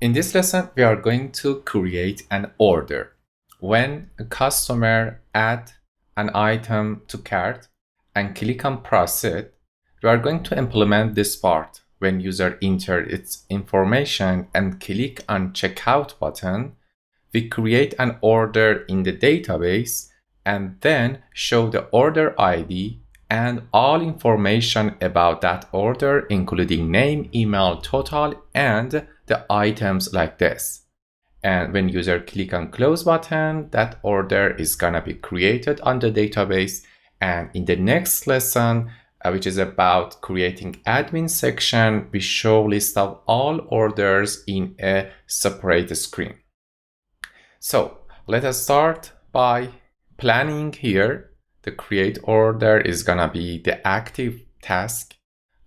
In this lesson, we are going to create an order. When a customer adds an item to cart and click on proceed, we are going to implement this part. When user enters its information and click on checkout button, we create an order in the database and then show the order ID and all information about that order, including name, email, total, and the items like this. And when user click on close button, that order is gonna be created on the database. And in the next lesson, which is about creating admin section, we show list of all orders in a separate screen. So let us start by planning here. The create order is gonna be the active task.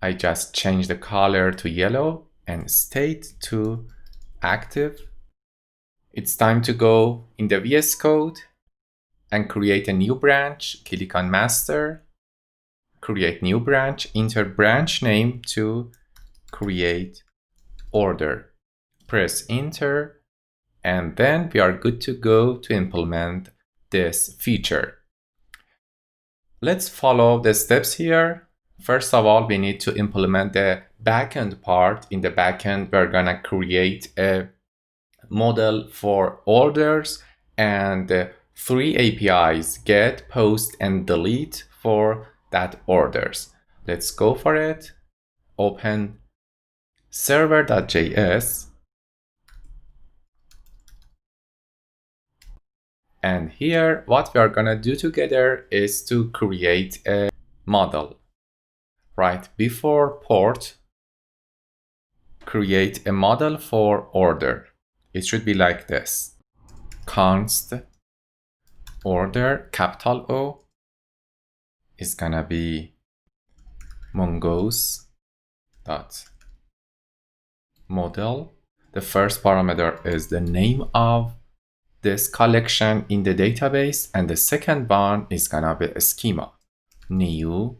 I just change the color to yellow and state to active. It's time to go in the VS Code and create a new branch. Click on master, create new branch, enter branch name to create order. Press enter, and then we are good to go to implement this feature. Let's follow the steps here. First of all, we need to implement the backend part. In the backend, we're gonna create a model for orders and 3 APIs, get, post, and delete for that orders. Let's go for it. Open server.js. And here, what we are gonna do together is to create a model. Right before port, create a model for order. It should be like this. Const order, capital O, is gonna be mongoose dot model. The first parameter is the name of this collection in the database, and the second one is gonna be a schema. New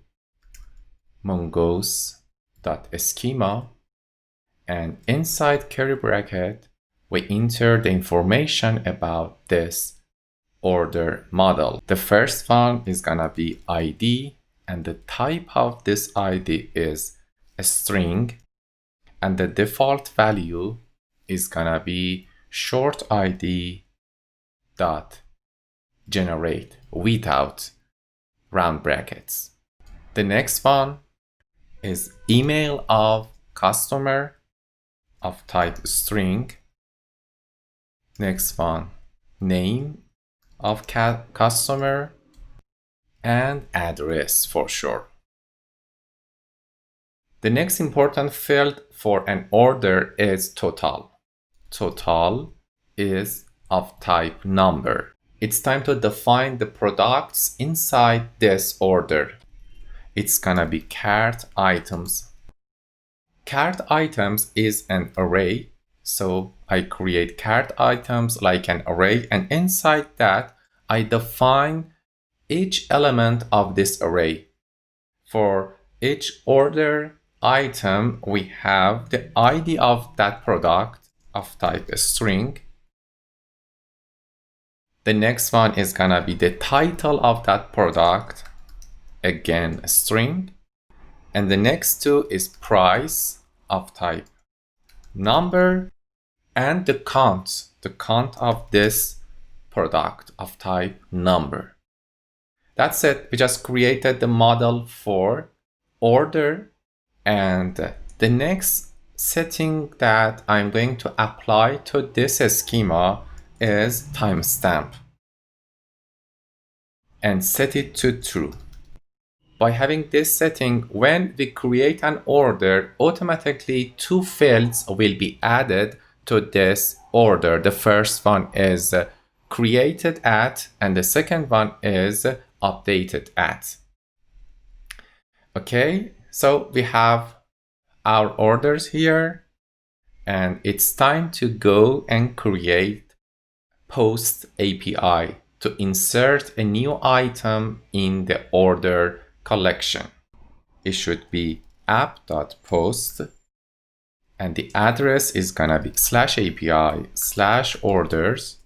mongoose dot schema, and inside curly bracket we enter the information about this order model. The first one is gonna be ID, and the type of this ID is a string, and the default value is gonna be short ID dot generate without round brackets. The next one is email of customer of type string. Next one, name of customer, and address for sure. The next important field for an order is total. Total is of type number. It's time to define the products inside this order. It's gonna be cart items. Cart items is an array, so I create cart items like an array, and inside that I define each element of this array. For each order item, we have the ID of that product of type string. The next one is gonna be the title of that product, again a string. And the next two is price of type number, and the count of this product of type number. That's it. We just created the model for order, and the next setting that I'm going to apply to this schema is timestamp, and set it to true. By having this setting, when we create an order, automatically 2 fields will be added to this order. The first one is created at, and the second one is updated at. Okay, so we have our orders here, and it's time to go and create post API to insert a new item in the order collection. It should be app.post and the address is gonna be /API/orders,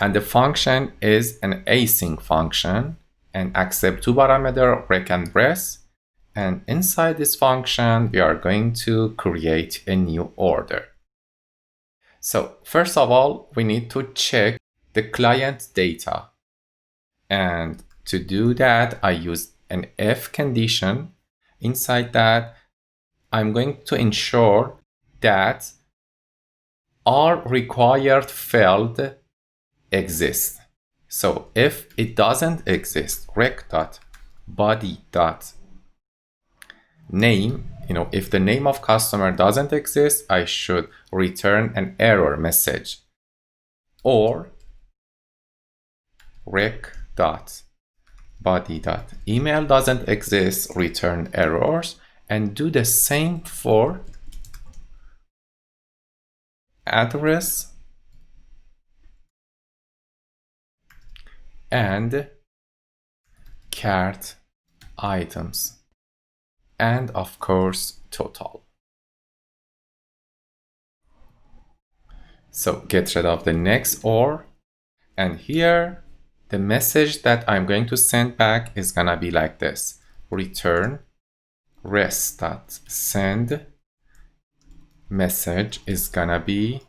and the function is an async function and accept two parameters, rec and res. And inside this function, we are going to create a new order. So first of all, we need to check the client data. And to do that, I use an if condition. Inside that, I'm going to ensure that all required field exists. So if it doesn't exist, rec.body.name, if the name of customer doesn't exist, I should return an error message. Or rec.body.email doesn't exist, return errors, and do the same for address and cart items, and of course total. So get rid of the next or, and here the message that I'm going to send back is gonna be like this: return res.send message is gonna be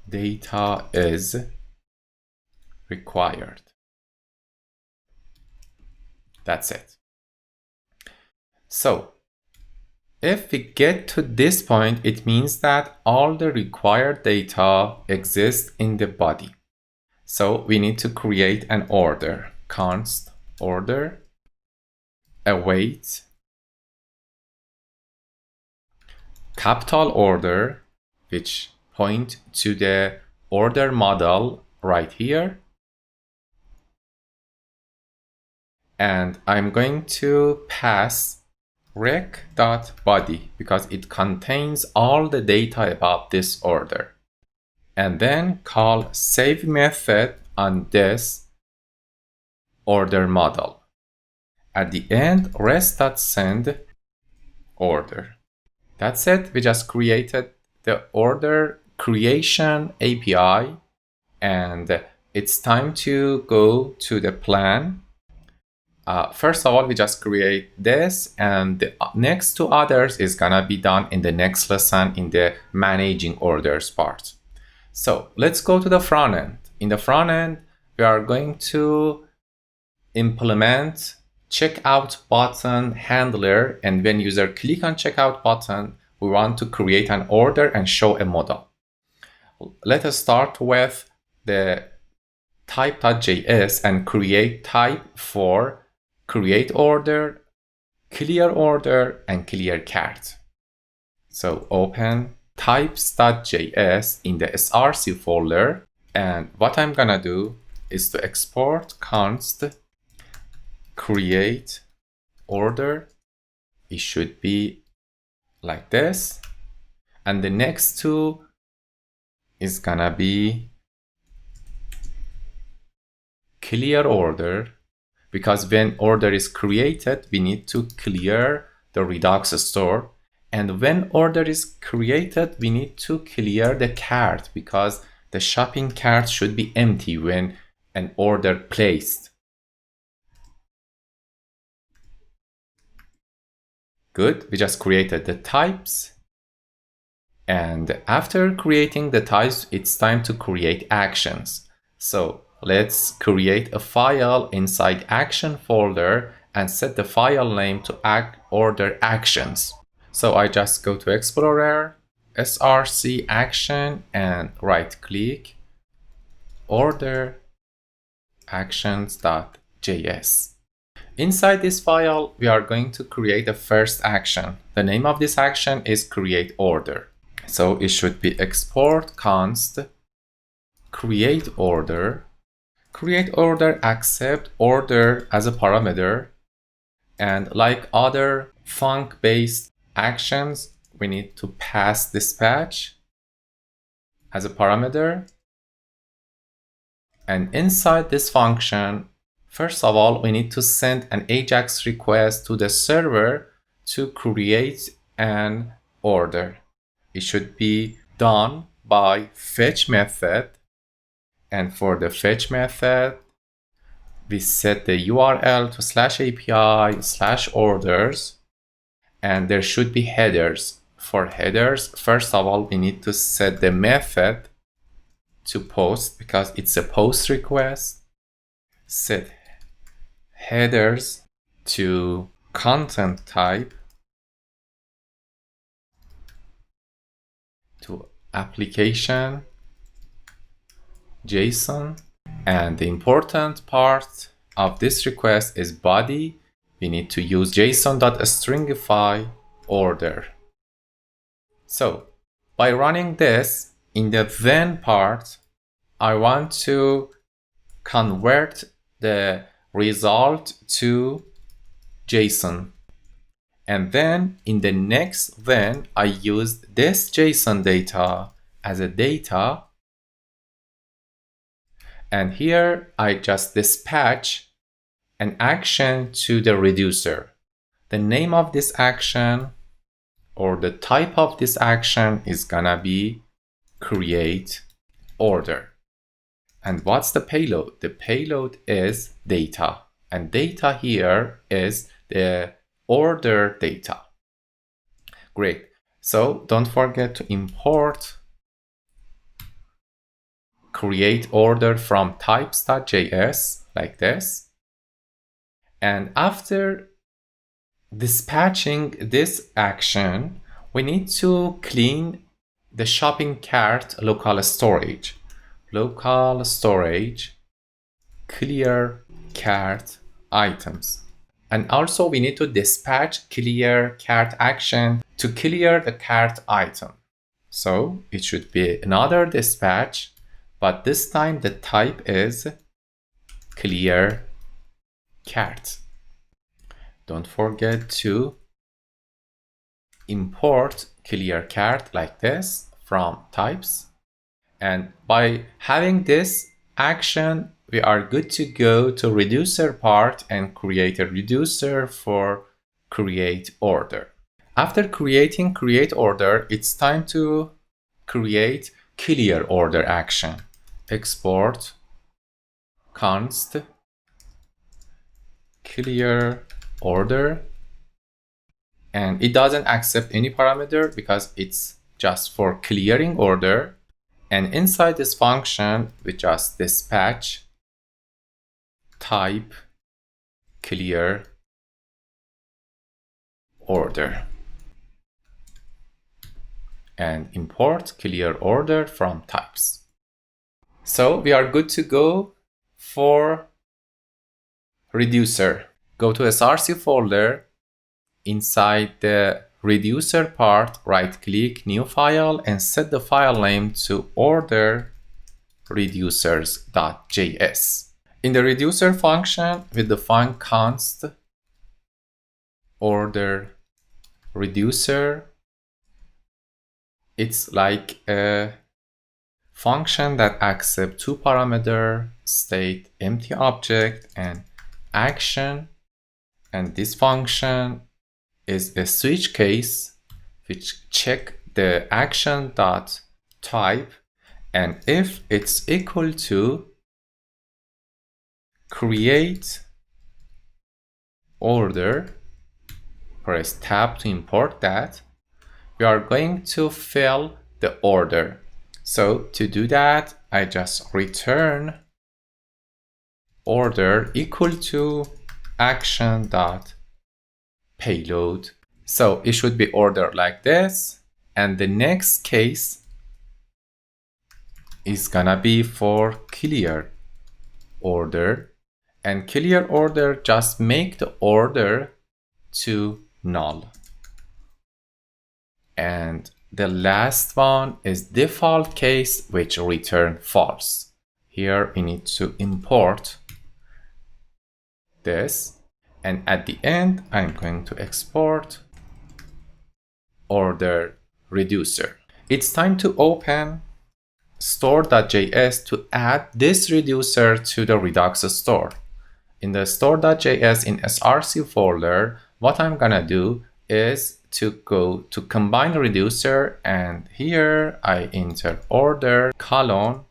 data is required. That's it. So if we get to this point, it means that all the required data exists in the body. So we need to create an order, const order await capital order, which point to the order model right here. And I'm going to pass rec.body because it contains all the data about this order. And then call save method on this order model. At the end, res.send order. That's it. We just created the order creation API, and it's time to go to the plan. First of all, we just create this, and the next two others is gonna be done in the next lesson in the managing orders part. So let's go to the front end. In the front end, we are going to implement checkout button handler, and when user click on checkout button, we want to create an order and show a modal. Let us start with the type.js and create type for create order, clear order, and clear cart. So open types.js in the src folder, and what I'm gonna do is to export const create order. It should be like this, and the next two is gonna be clear order, because when order is created, we need to clear the Redux store. And when order is created, we need to clear the cart, because the shopping cart should be empty when an order placed. Good, we just created the types. And after creating the types, it's time to create actions. So let's create a file inside action folder and set the file name to order actions. So I just go to Explorer, src action, and right click, order actions.js. Inside this file, we are going to create the first action. The name of this action is create order. So it should be export const create order. Create order accept order as a parameter, and like other func-based actions, we need to pass dispatch as a parameter. And inside this function, first of all, we need to send an AJAX request to the server to create an order. It should be done by fetch method. And for the fetch method, we set the URL to /API/orders, and there should be headers. For headers, first of all, we need to set the method to post because it's a post request. Set headers to content type, to application JSON, and the important part of this request is body. We need to use json.stringify order. So by running this, in the then part, I want to convert the result to JSON. And then in the next then, I used this JSON data as a data. And here I just dispatch an action to the reducer. The name of this action or the type of this action is gonna be create order. And what's the payload? The payload is data. And data here is the order data. Great. So don't forget to import create order from types.js like this. And after dispatching this action, we need to clean the shopping cart local storage. Local storage, clear cart items. And also we need to dispatch clear cart action to clear the cart item. So it should be another dispatch, but this time the type is clear cart. Don't forget to import clear cart like this from types. And by having this action, we are good to go to reducer part and create a reducer for create order. After creating create order, it's time to create clear order action. Export const clear order, and it doesn't accept any parameter because it's just for clearing order. And inside this function, we just dispatch type clear order and import clear order from types. So we are good to go for reducer. Go to src folder. Inside the reducer part, right click new file and set the file name to order reducers.js. In the reducer function, we define const order reducer. It's like a function that accepts two parameters, state, empty object, and action. And this function is a switch case which check the action dot type, and if it's equal to create order, press tab to import that. We are going to fill the order. So to do that, I just return order equal to action dot payload. So it should be ordered like this, and the next case is gonna be for clear order, and clear order just make the order to null. And the last one is default case, which return false. Here we need to import this, and at the end I'm going to export order reducer. It's time to open store.js to add this reducer to the Redux store. In the store.js in src folder, what I'm gonna do is to go to combine reducer, and here I enter order colon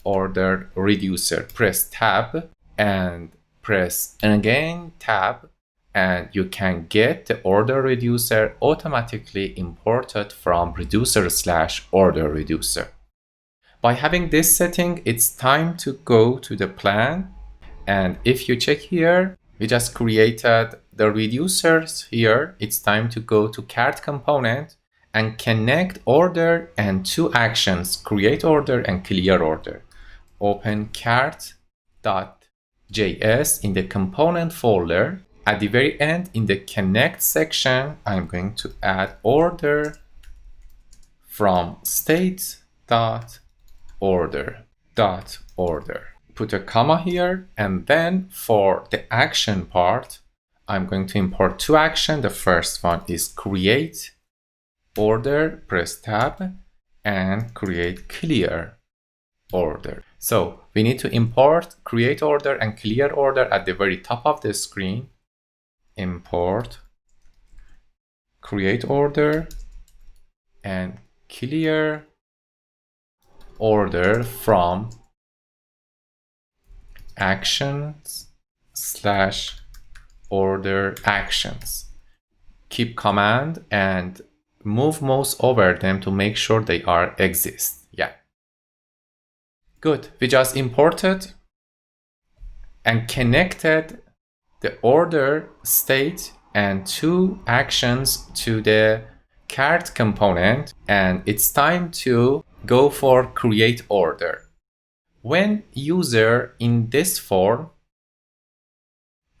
order reducer. Press tab and press again tab, and you can get the order reducer automatically imported from reducer/order reducer. By having this setting, it's time to go to the plan. And if you check here, we just created the reducers here. It's time to go to cart component and connect order and two actions, create order and clear order. Open cart.js in the component folder. At the very end, in the connect section, I'm going to add order from state.order. Put a comma here, and then for the action part, I'm going to import two actions. The first one is create order, press tab, and create clear order. So we need to import create order and clear order at the very top of the screen. Import create order and clear order from actions/order actions. Keep command and move mouse over them to make sure they are exist. Yeah. Good. We just imported and connected the order state and two actions to the cart component, and it's time to go for create order. When user in this form,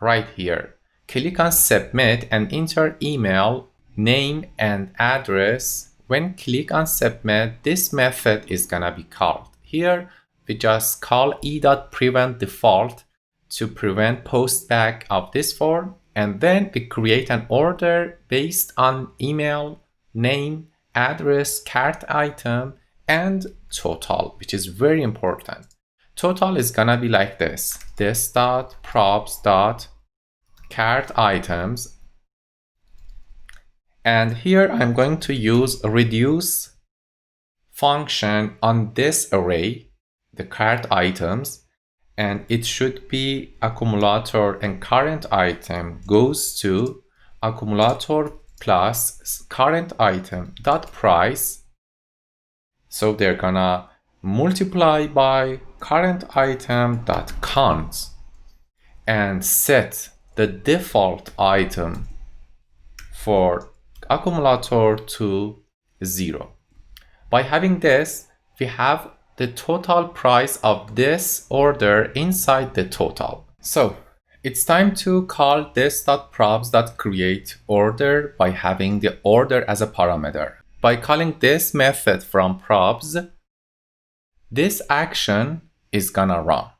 right here, click on submit and enter email, name and address. When click on submit, this method is gonna be called. Here we just call e.prevent default to prevent postback of this form, and then we create an order based on email, name, address, cart item, and total, which is very important. Total is gonna be like this: this.props.cart items, and here I'm going to use a reduce function on this array, the cart items, and it should be accumulator and current item goes to accumulator plus current item dot price. So they're gonna multiply by current item dot count and set the default item for accumulator to 0. By having this, we have the total price of this order inside the total. So it's time to call this.props.create order by having the order as a parameter. By calling this method from props, this action is gonna run.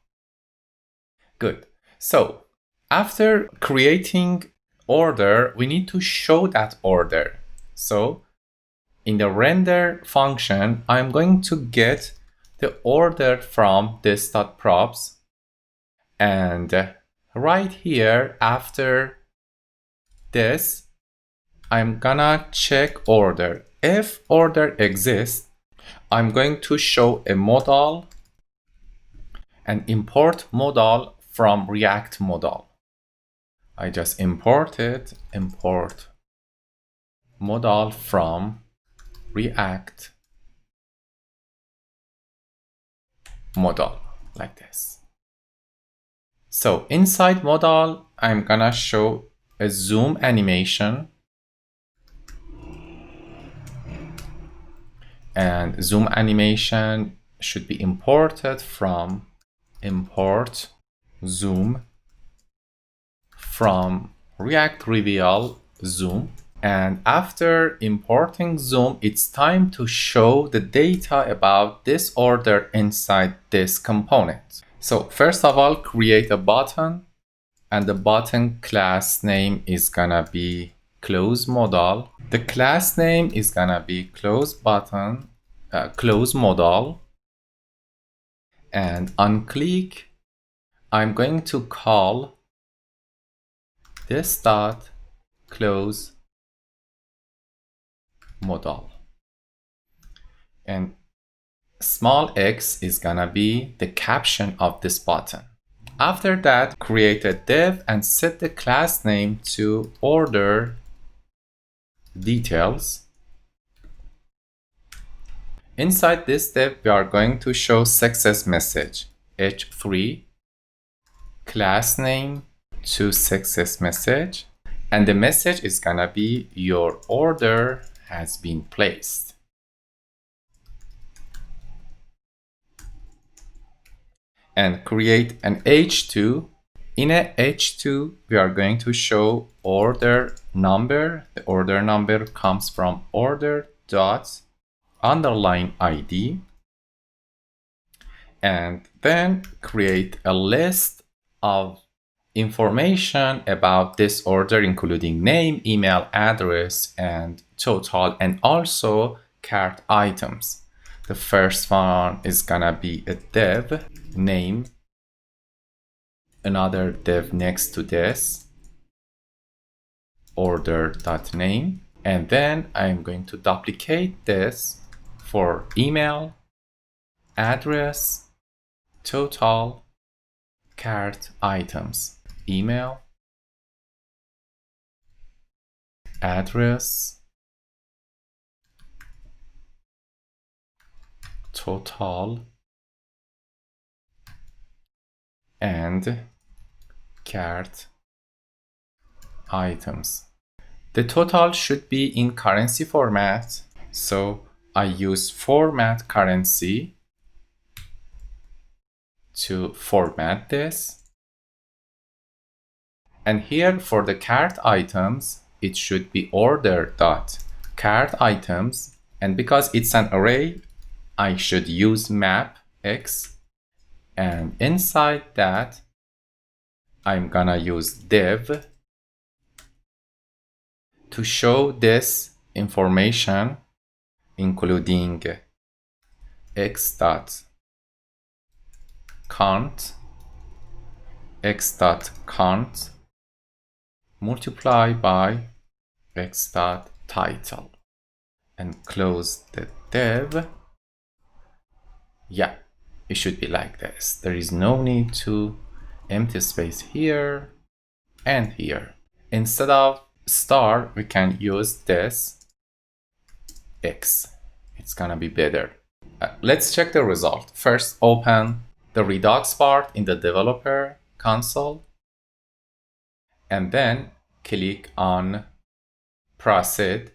Good. So after creating order, we need to show that order. So in the render function, I'm going to get the order from this.props, and right here after this, I'm gonna check order. If order exists, I'm going to show a modal and import modal from React modal. I just import modal from React modal like this. So inside modal, I'm gonna show a zoom animation, and zoom animation should be imported from import zoom from React Reveal zoom. And after importing zoom, it's time to show the data about this order inside this component. So first of all, create a button, and the button class name is gonna be close modal. The class name is gonna be close button, close modal. And on click, I'm going to call this dot close modal. And small x is gonna be the caption of this button. After that, create a div and set the class name to order details. Inside this div, we are going to show success message, h3, class name to success message, and the message is gonna be your order has been placed. And create an h2. In a h2, we are going to show order number. The order number comes from order dot underline ID. And then create a list of information about this order, including name, email address, and total, and also cart items. The first one is gonna be a div name, another div next to this, order.name, and then I'm going to duplicate this for email, address, total, cart items, email, address, total, and cart items. The total should be in currency format, so I use format currency to format this. And here for the cart items, it should be order dot cart items, and because it's an array, I should use map x, and inside that I'm gonna use div to show this information, including x dot count, x dot count multiply by x dot title, and close the div. Yeah, it should be like this. There is no need to empty space here and here. Instead of star, we can use this x. It's gonna be better. Let's check the result. First, open the Redux part in the developer console, and then click on proceed,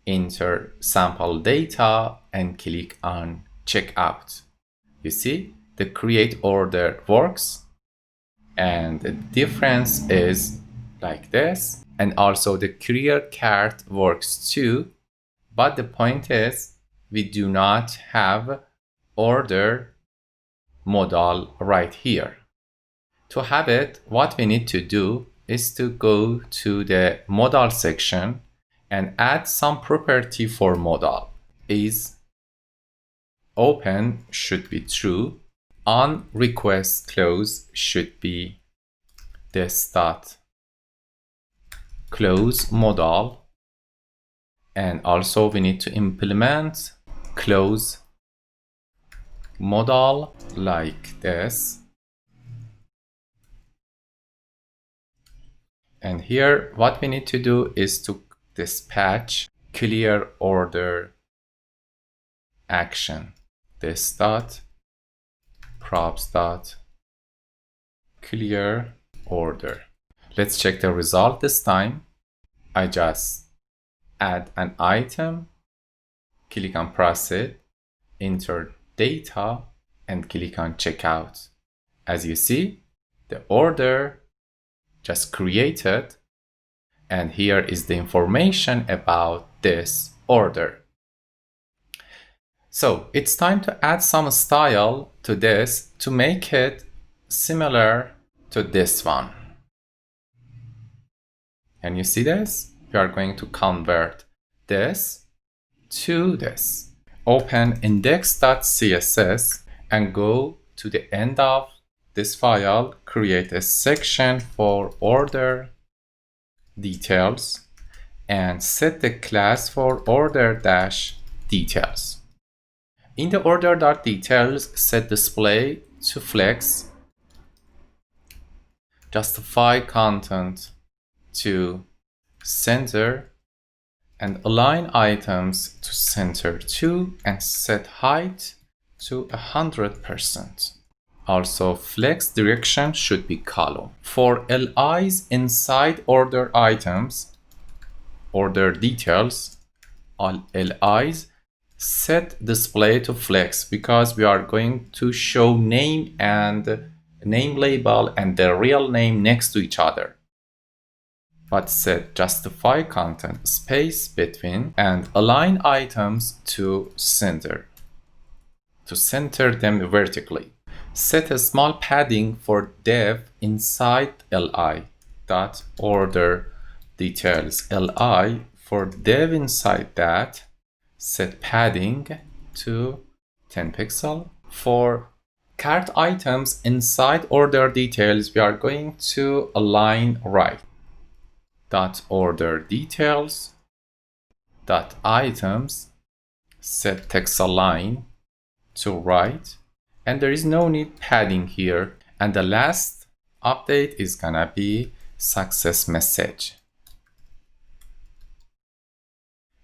enter sample data, and click on checkout. You see, the create order works, and the difference is like this, and also the courier cart works too, but the point is we do not have order modal right here. To have it, what we need to do is to go to the modal section and add some property for modal. Is open should be true, on request close should be this dot close modal, and also we need to implement close modal like this. And here what we need to do is to dispatch clear order action, this dot props dot clear order. Let's check the result this time. I just add an item, click on proceed, enter data, and click on checkout. As you see, the order just created, and here is the information about this order. So it's time to add some style to this to make it similar to this one. Can you see this? We are going to convert this to this. Open index.css and go to the end of this file, create a section for order details, and set the class for order-details. In the order.details, set display to flex, justify content to center, and align items to center too, and set height to 100%. Also, flex direction should be column. For LIs inside order items, order details, all LIs, set display to flex because we are going to show name and name label and the real name next to each other. But set justify content space between and align items to center them vertically. Set a small padding for dev inside li dot order details li for dev inside that. Set padding to 10 pixel. For cart items inside order details, we are going to align right. Dot order details dot items, set text align to right, and there is no need padding here. And the last update is gonna be success message.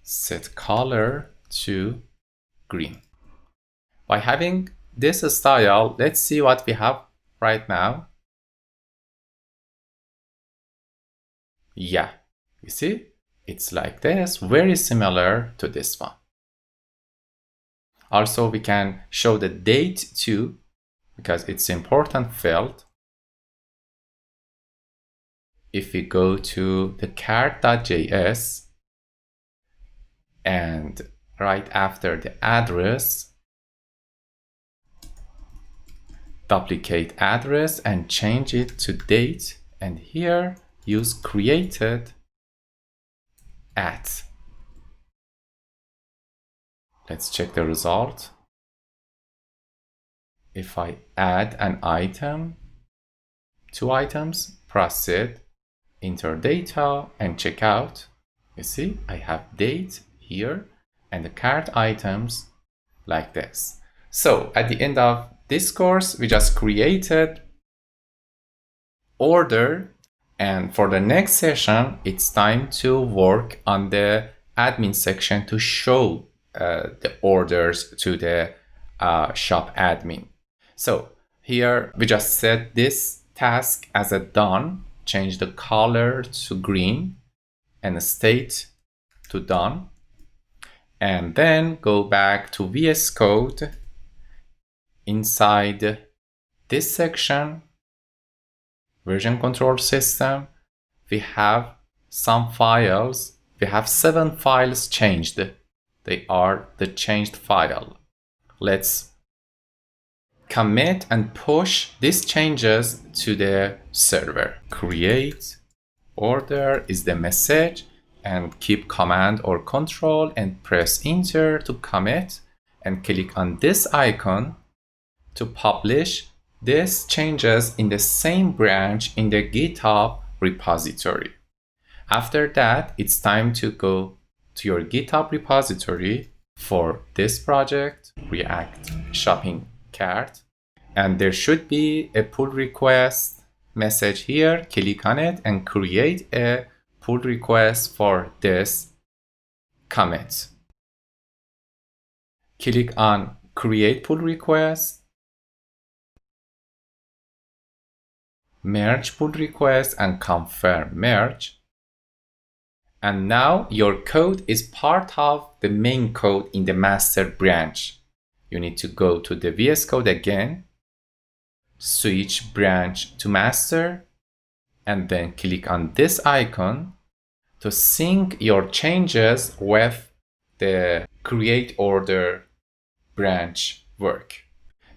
Set color to green. By having this style, let's see what we have right now. Yeah, you see, it's like this, very similar to this one. Also, we can show the date too, because it's important field. If we go to the cart.js and right after the address, duplicate address and change it to date, and here use created at. Let's check the result. If I add an item, 2 items, proceed, enter data and check out, you see I have date here and the cart items like this. So at the end of this course, we just created order, and for the next session, it's time to work on the admin section to show the orders to the shop admin. So here we just set this task as a done, change the color to green and the state to done, and then go back to VS Code. Inside this section, version control system, we have some files. We have 7 files changed. They are the changed file. Let's commit and push these changes to the server. Create order is the message, and keep command or control and press enter to commit, and click on this icon to publish these changes in the same branch in the GitHub repository. After that, it's time to go to your GitHub repository for this project, React Shopping Cart, and there should be a pull request message here. Click on it and create a pull request for this commit. Click on create pull request, merge pull request and confirm merge. And now your code is part of the main code in the master branch. You need to go to the VS Code again, switch branch to master, and then click on this icon to sync your changes with the create order branch work.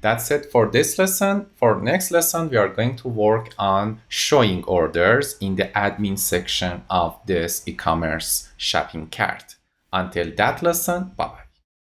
That's it for this lesson. For next lesson, we are going to work on showing orders in the admin section of this e-commerce shopping cart. Until that lesson, bye-bye.